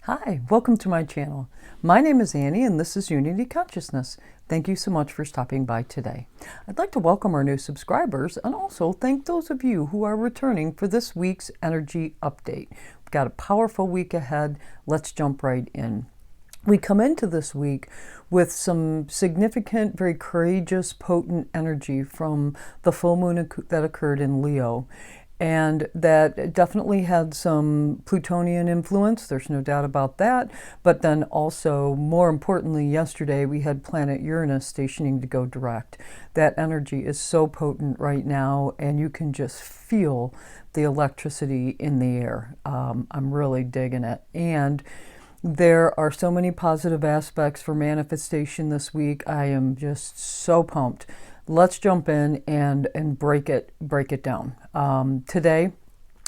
Hi, welcome to my channel. My name is Annie and this is Unity Consciousness. Thank you so much for stopping by today. I'd like to welcome our new subscribers and also thank those of you who are returning for this week's energy update. We've got a powerful week ahead. Let's jump right in. We come into this week with some significant, very courageous, potent energy from the full moon that occurred in Leo. And that definitely had some Plutonian influence, there's no doubt about that. But then also, more importantly, yesterday we had planet Uranus stationing to go direct. That energy is so potent right now, and you can just feel the electricity in the air. I'm really digging it. And there are so many positive aspects for manifestation this week. I am just so pumped. Let's jump in and break it down. Today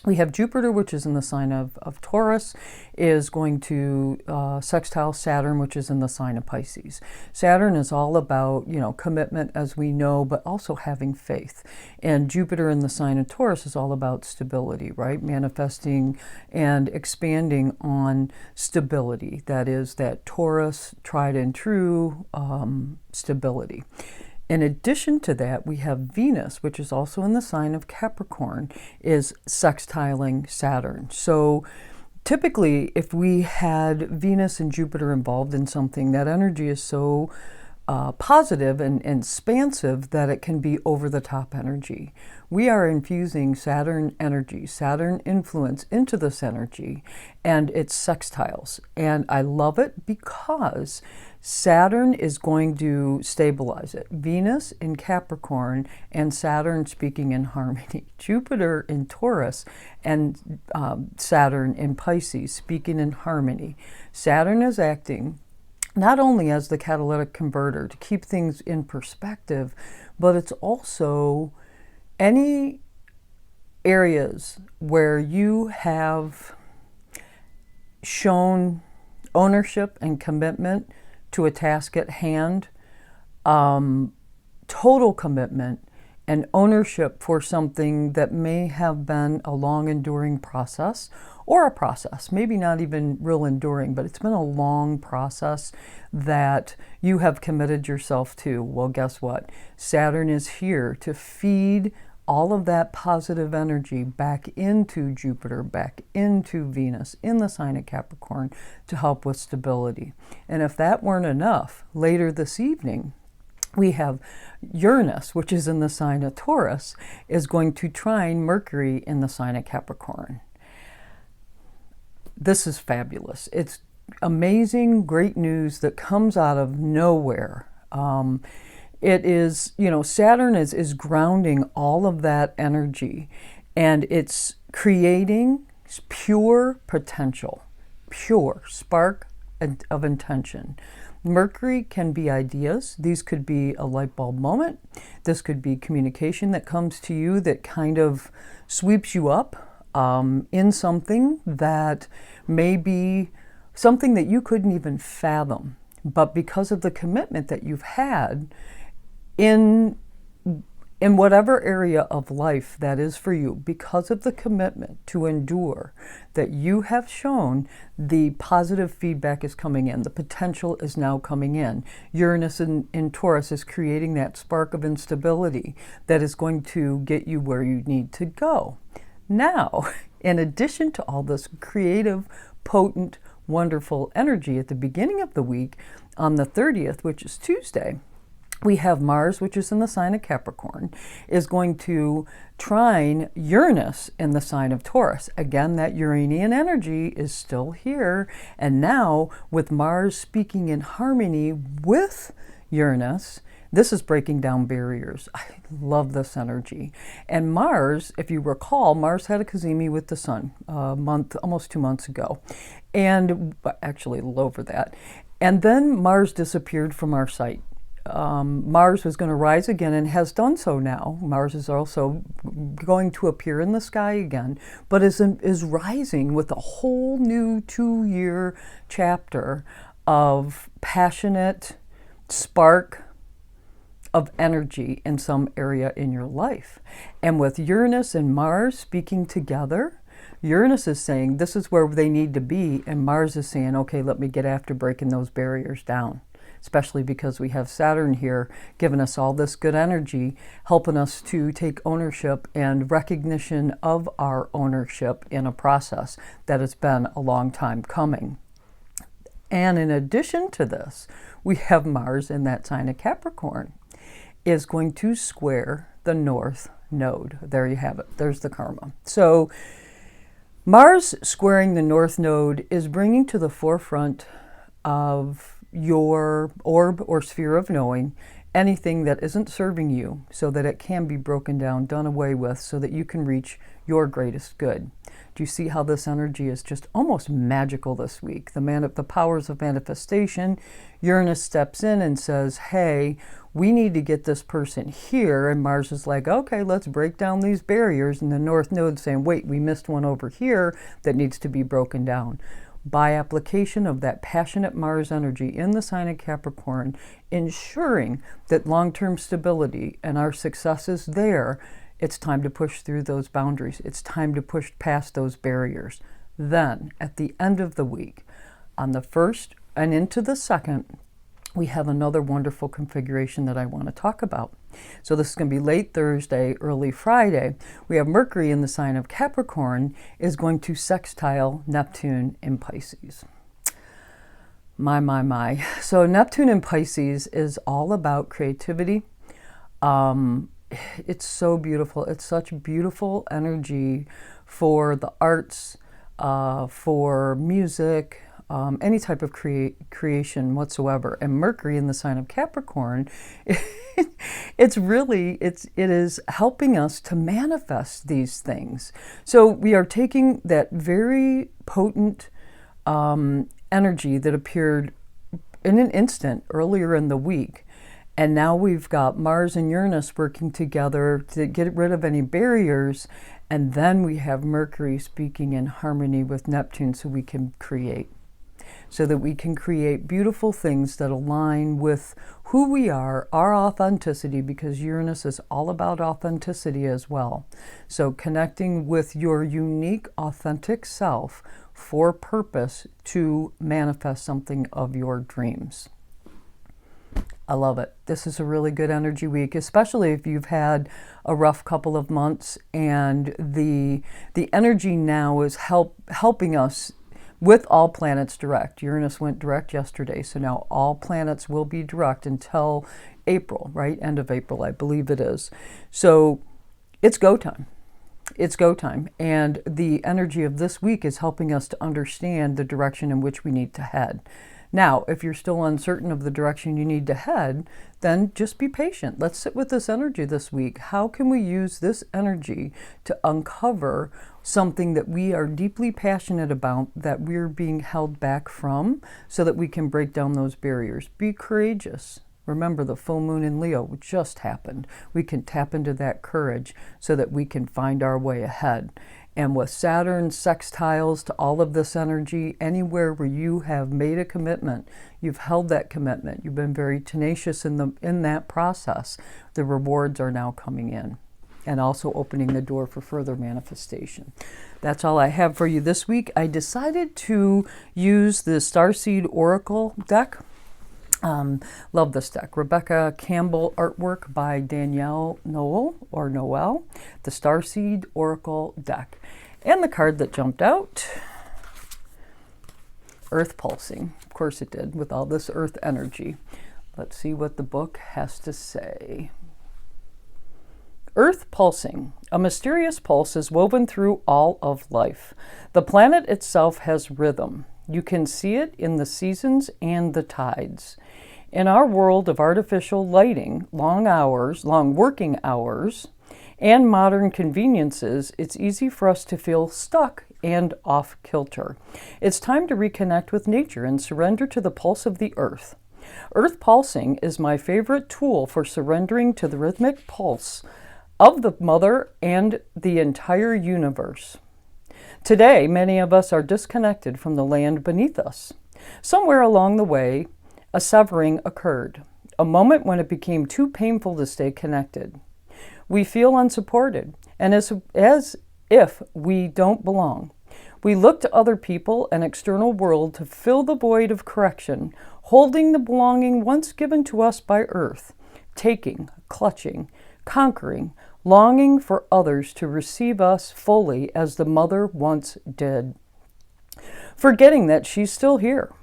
we have Jupiter, which is in the sign of Taurus, is going to sextile Saturn, which is in the sign of Pisces. Saturn is all about, commitment, as we know, but also having faith. And Jupiter in the sign of Taurus is all about stability, right? Manifesting and expanding on stability. That is that Taurus, tried and true stability. In addition to that, we have Venus, which is also in the sign of Capricorn, is sextiling Saturn. So typically, if we had Venus and Jupiter involved in something, that energy is so positive and expansive that it can be over-the-top energy. We are infusing Saturn energy, Saturn influence into this energy, and it's sextiles. And I love it because Saturn is going to stabilize it. Venus in Capricorn and Saturn speaking in harmony. Jupiter in Taurus and Saturn in Pisces speaking in harmony. Saturn is acting not only as the catalytic converter to keep things in perspective, but it's also any areas where you have shown ownership and commitment to a task at hand, total commitment and ownership for something that may have been a long enduring process, or a process, maybe not even real enduring, but it's been a long process that you have committed yourself to. Well, guess what? Saturn is here to feed all of that positive energy back into Jupiter, back into Venus in the sign of Capricorn to help with stability. And if that weren't enough, later this evening, we have Uranus, which is in the sign of Taurus, is going to trine Mercury in the sign of Capricorn. This is fabulous. It's amazing, great news that comes out of nowhere. It is, Saturn is grounding all of that energy, and it's creating pure potential, pure spark of intention. Mercury can be ideas. These could be a light bulb moment. This could be communication that comes to you that kind of sweeps you up in something that may be something that you couldn't even fathom. But because of the commitment that you've had in whatever area of life that is for you, because of the commitment to endure that you have shown, the positive feedback is coming in. The potential is now coming in. Uranus in Taurus is creating that spark of instability that is going to get you where you need to go. Now, in addition to all this creative, potent, wonderful energy at the beginning of the week, on the 30th, which is Tuesday, we have Mars, which is in the sign of Capricorn, is going to trine Uranus in the sign of Taurus. Again, that Uranian energy is still here. And now, with Mars speaking in harmony with Uranus, this is breaking down barriers. I love this energy. And Mars, if you recall, Mars had a cazimi with the Sun almost 2 months ago. And actually a little over that. And then Mars disappeared from our sight. Mars was going to rise again and has done so now. Mars is also going to appear in the sky again, but is rising with a whole new 2-year chapter of passionate spark of energy in some area in your life. And with Uranus and Mars speaking together, Uranus is saying this is where they need to be, and Mars is saying, okay, let me get after breaking those barriers down. Especially because we have Saturn here giving us all this good energy, helping us to take ownership and recognition of our ownership in a process that has been a long time coming. And in addition to this, we have Mars in that sign of Capricorn is going to square the North Node. There you have it. There's the karma. So Mars squaring the North Node is bringing to the forefront of your orb or sphere of knowing anything that isn't serving you, so that it can be broken down, done away with, so that you can reach your greatest good. Do you see how this energy is just almost magical this week? The powers of manifestation, Uranus steps in and says, hey, we need to get this person here. And Mars is like, okay, let's break down these barriers. And the North Node saying, wait, we missed one over here that needs to be broken down. By application of that passionate Mars energy in the sign of Capricorn, ensuring that long-term stability and our success is there, it's time to push through those boundaries. It's time to push past those barriers. Then, at the end of the week, on the 1st and into the 2nd, we have another wonderful configuration that I want to talk about. So this is going to be late Thursday, early Friday. We have Mercury in the sign of Capricorn is going to sextile Neptune in Pisces. My. So Neptune in Pisces is all about creativity. It's so beautiful. It's such beautiful energy for the arts, for music, any type of creation whatsoever. And Mercury in the sign of Capricorn, it is helping us to manifest these things. So we are taking that very potent energy that appeared in an instant earlier in the week, and now we've got Mars and Uranus working together to get rid of any barriers, and then we have Mercury speaking in harmony with Neptune so we can create. So that we can create beautiful things that align with who we are, our authenticity, because Uranus is all about authenticity as well. So connecting with your unique, authentic self for purpose to manifest something of your dreams. I love it. This is a really good energy week, especially if you've had a rough couple of months, and the energy now is helping us with all planets direct. Uranus went direct yesterday, so now all planets will be direct until April, right? End of April, I believe it is. So it's go time. It's go time. And the energy of this week is helping us to understand the direction in which we need to head. Now, if you're still uncertain of the direction you need to head, then just be patient. Let's sit with this energy this week. How can we use this energy to uncover something that we are deeply passionate about, that we're being held back from, so that we can break down those barriers? Be courageous. Remember, the full moon in Leo just happened. We can tap into that courage so that we can find our way ahead. And with Saturn sextiles to all of this energy, anywhere where you have made a commitment, you've held that commitment, you've been very tenacious in that process, the rewards are now coming in, and also opening the door for further manifestation. That's all I have for you this week. I decided to use the Starseed Oracle deck. Love this deck. Rebecca Campbell artwork by Danielle Noel, the Starseed Oracle deck. And the card that jumped out, Earth Pulsing. Of course it did, with all this Earth energy. Let's see what the book has to say. Earth Pulsing. A mysterious pulse is woven through all of life. The planet itself has rhythm. You can see it in the seasons and the tides. In our world of artificial lighting, long working hours, and modern conveniences, it's easy for us to feel stuck and off kilter. It's time to reconnect with nature and surrender to the pulse of the earth. Earth pulsing is my favorite tool for surrendering to the rhythmic pulse of the mother and the entire universe. Today, many of us are disconnected from the land beneath us. Somewhere along the way, a severing occurred, a moment when it became too painful to stay connected. We feel unsupported, and as if we don't belong. We look to other people and external world to fill the void of correction, holding the belonging once given to us by Earth, taking, clutching, conquering, longing for others to receive us fully as the mother once did. Forgetting that she's still here,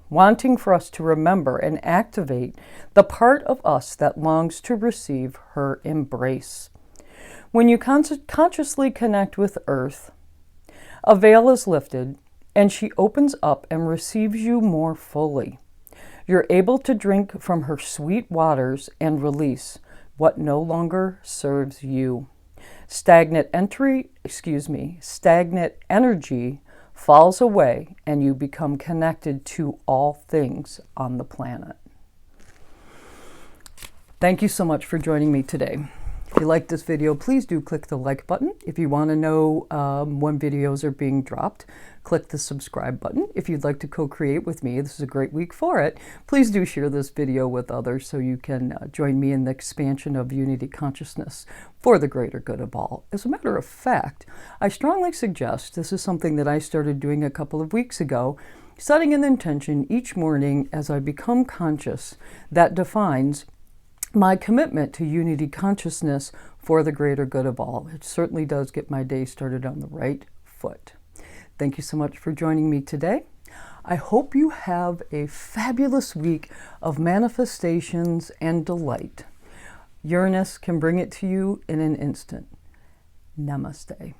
wanting for us to remember and activate the part of us that longs to receive her embrace. When you consciously connect with Earth, a veil is lifted and she opens up and receives you more fully. You're able to drink from her sweet waters and release what no longer serves you. Stagnant energy falls away and you become connected to all things on the planet. Thank you so much for joining me today. If you like this video, please do click the like button. If you want to know when videos are being dropped, click the subscribe button. If you'd like to co-create with me, this is a great week for it. Please do share this video with others so you can join me in the expansion of unity consciousness for the greater good of all. As a matter of fact, I strongly suggest, this is something that I started doing a couple of weeks ago, setting an intention each morning as I become conscious that defines my commitment to unity consciousness for the greater good of all. It certainly does get my day started on the right foot. Thank you so much for joining me today. I hope you have a fabulous week of manifestations and delight. Uranus can bring it to you in an instant. Namaste.